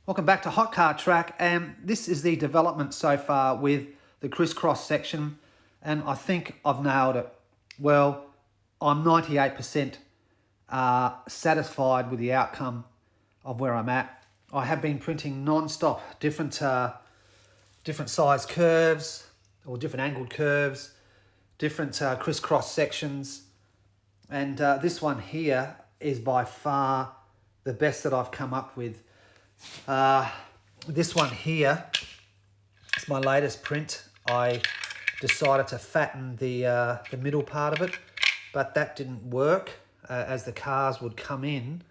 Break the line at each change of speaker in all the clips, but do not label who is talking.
Welcome back to Hot Car Track, and this is the development so far with the Xriss Cross section, and I think I've nailed it. Well, I'm 98% satisfied with the outcome of where I'm at. I have been printing non-stop different size curves or different angled curves, different Xriss Cross sections, and this one here is by far the best that I've come up with. This one here is my latest print. I decided to fatten the middle part of it, but that didn't work as the cars would come in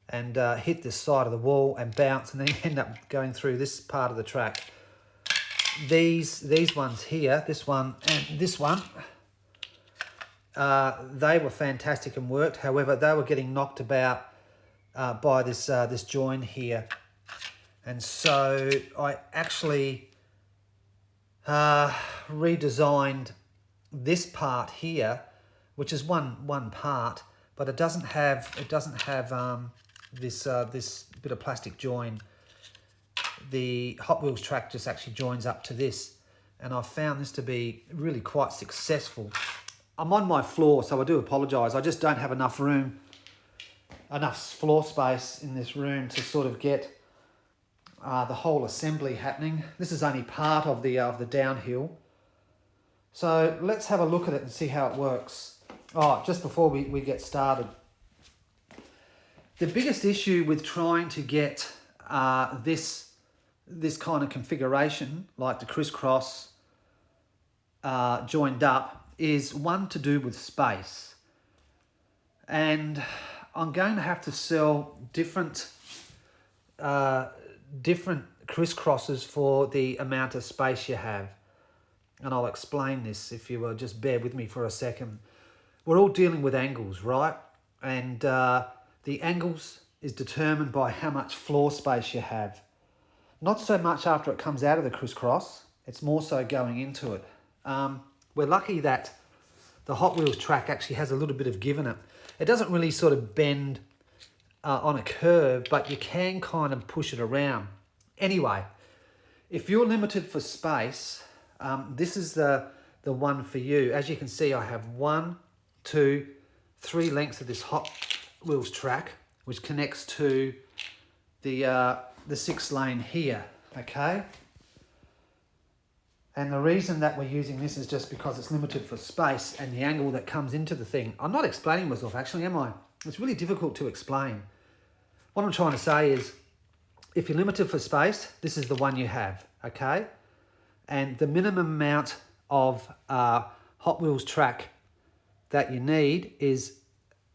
and hit this side of the wall and bounce and then end up going through this part of the track. These ones here, this one and this one, they were fantastic and worked. However, they were getting knocked about by this join here, and so I actually redesigned this part here, which is one part, but it doesn't have this bit of plastic join. The Hot Wheels track just actually joins up to this, and I found this to be really quite successful. I'm on my floor, so I do apologise. I just don't have enough room, enough floor space in this room to sort of get the whole assembly happening. This is only part of the downhill. So let's have a look at it and see how it works. Oh, just before we get started, the biggest issue with trying to get this kind of configuration, like the Xriss Cross joined up, is one to do with space. And I'm going to have to sell different Xriss Crosses for the amount of space you have. And I'll explain this if you will just bear with me for a second. We're all dealing with angles, right? And the angles is determined by how much floor space you have. Not so much after it comes out of the Xriss Cross, it's more so going into it. We're lucky that the Hot Wheels track actually has a little bit of give in it. It doesn't really sort of bend on a curve, but you can kind of push it around. Anyway, if you're limited for space, this is the one for you. As you can see, I have 1, 2, 3 lengths of this Hot Wheels track, which connects to the 6-lane here, okay? And the reason that we're using this is just because it's limited for space and the angle that comes into the thing. I'm not explaining myself, actually, am I? It's really difficult to explain. What I'm trying to say is, if you're limited for space, this is the one you have, okay? And the minimum amount of Hot Wheels track that you need is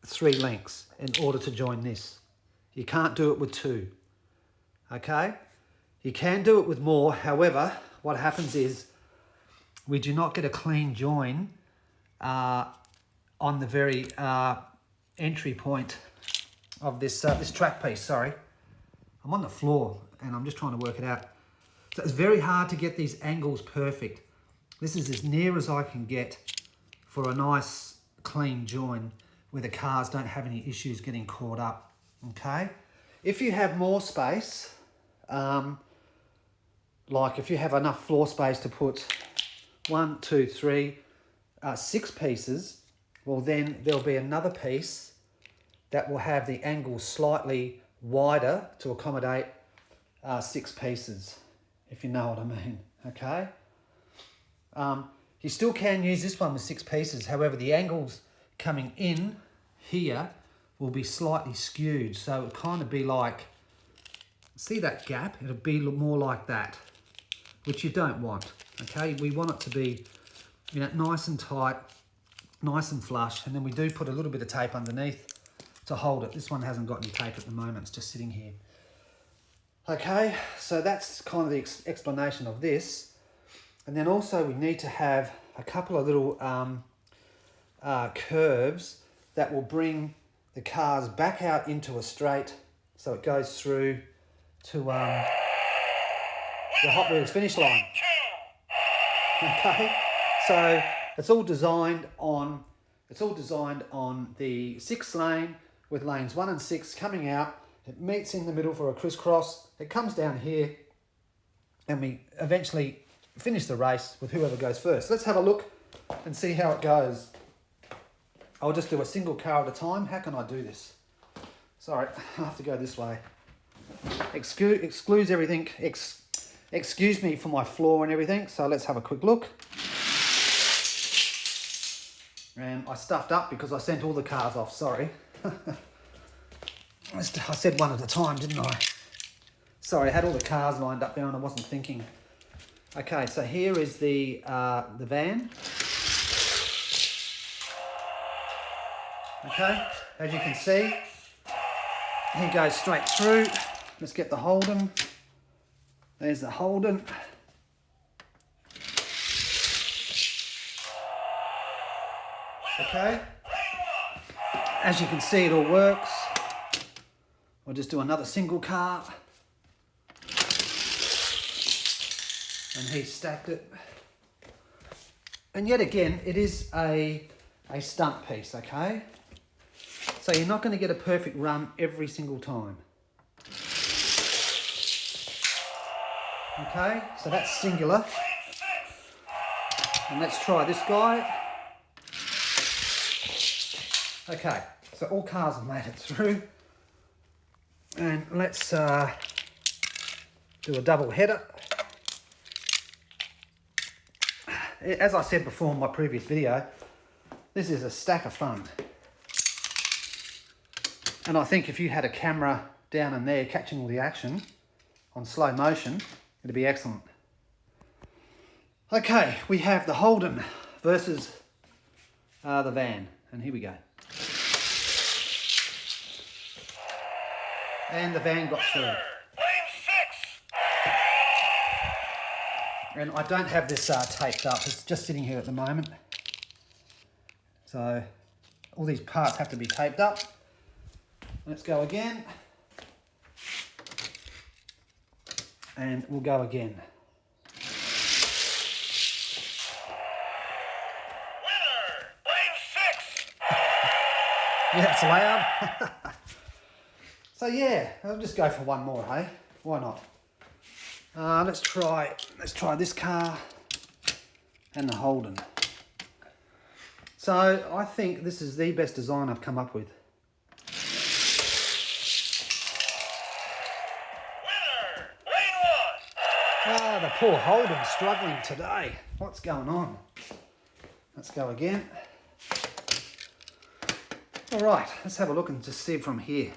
3 lengths in order to join this. You can't do it with 2, okay? You can do it with more. However, what happens is we do not get a clean join on the very entry point of this track piece. Sorry, I'm on the floor and I'm just trying to work it out. So it's very hard to get these angles perfect. This is as near as I can get for a nice clean join where the cars don't have any issues getting caught up, okay? If you have more space, like if you have enough floor space to put 1, 2, 3, 6 pieces, well then there'll be another piece that will have the angle slightly wider to accommodate 6 pieces, if you know what I mean, okay? You still can use this one with 6 pieces, however the angles coming in here will be slightly skewed, so it'll kind of be like, see that gap? It'll be more like that, which you don't want, okay? We want it to be, you know, nice and tight, nice and flush, and then we do put a little bit of tape underneath to hold it. This one hasn't got any tape at the moment, it's just sitting here. Okay, so that's kind of the explanation of this. And then also we need to have a couple of little curves that will bring the cars back out into a straight, so it goes through to the Hot Wheels finish line. Okay, so it's all designed on the 6th lane with lanes 1 and 6 coming out It meets in the middle for a crisscross. It comes down here and we eventually finish the race with whoever goes first. Let's have a look and see how it goes. I'll just do a single car at a time. How can I do this? Sorry, I have to go this way. Excludes everything. Excuse me for my floor and everything. So let's have a quick look. And I stuffed up because I sent all the cars off, sorry. I said one at a time, didn't I? Sorry, I had all the cars lined up there and I wasn't thinking. Okay, so here is the van. Okay, as you can see, he goes straight through. Let's get the Holden. There's the Holden. Okay, as you can see, it all works. We'll just do another single car. And he stacked it. And yet again, it is a stunt piece, okay? So you're not going to get a perfect run every single time. Okay, so that's singular. And let's try this guy. Okay, so all cars have made it through. And let's do a double header. As I said before in my previous video, this is a stack of fun. And I think if you had a camera down in there catching all the action on slow motion, it'd be excellent. Okay, we have the Holden versus the van. And here we go. And the van got through. And I don't have this taped up, it's just sitting here at the moment. So all these parts have to be taped up. Let's go again. And we'll go again.
Winner, lane 6.
Yeah, it's loud. So yeah, I'll just go for one more, hey? Why not? Let's try this car and the Holden. So I think this is the best design I've come up with.
Winner, lane 1.
Ah, the poor Holden's struggling today. What's going on? Let's go again. All right, let's have a look and just see from here.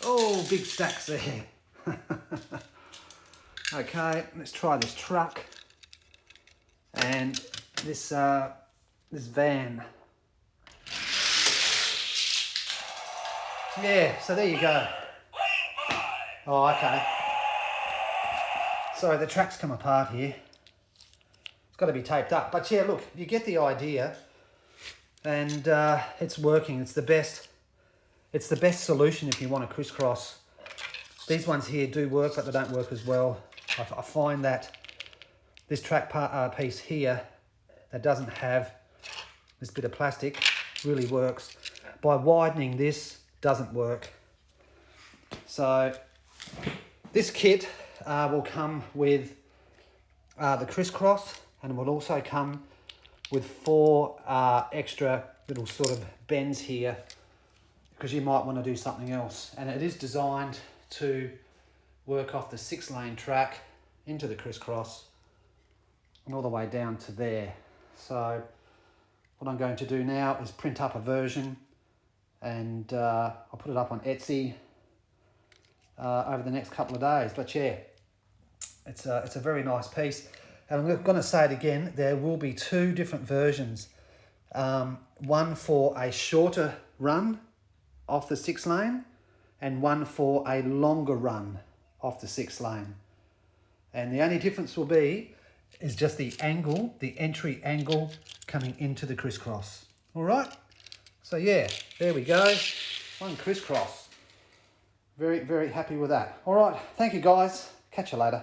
Oh, big stacks there. Okay, let's try this truck and this van. Yeah, so there you go. Oh, okay. So the track's come apart here. It's got to be taped up. But yeah, look, you get the idea, and it's working. It's the best. It's the best solution if you want a crisscross. These ones here do work, but they don't work as well. I find that this track piece here that doesn't have this bit of plastic really works. By widening this, doesn't work. So this kit will come with the crisscross, and it will also come with 4 extra little sort of bends here, because you might want to do something else. And it is designed to work off the 6-lane track into the crisscross and all the way down to there. So what I'm going to do now is print up a version, and I'll put it up on Etsy over the next couple of days. But yeah, it's a very nice piece. And I'm going to say it again, there will be 2 different versions. One for a shorter run off the 6-lane, and one for a longer run off the 6-lane. And the only difference will be is just the angle, the entry angle coming into the crisscross. All right, so yeah, there we go, one crisscross. Very, very happy with that. All right, thank you guys, catch you later.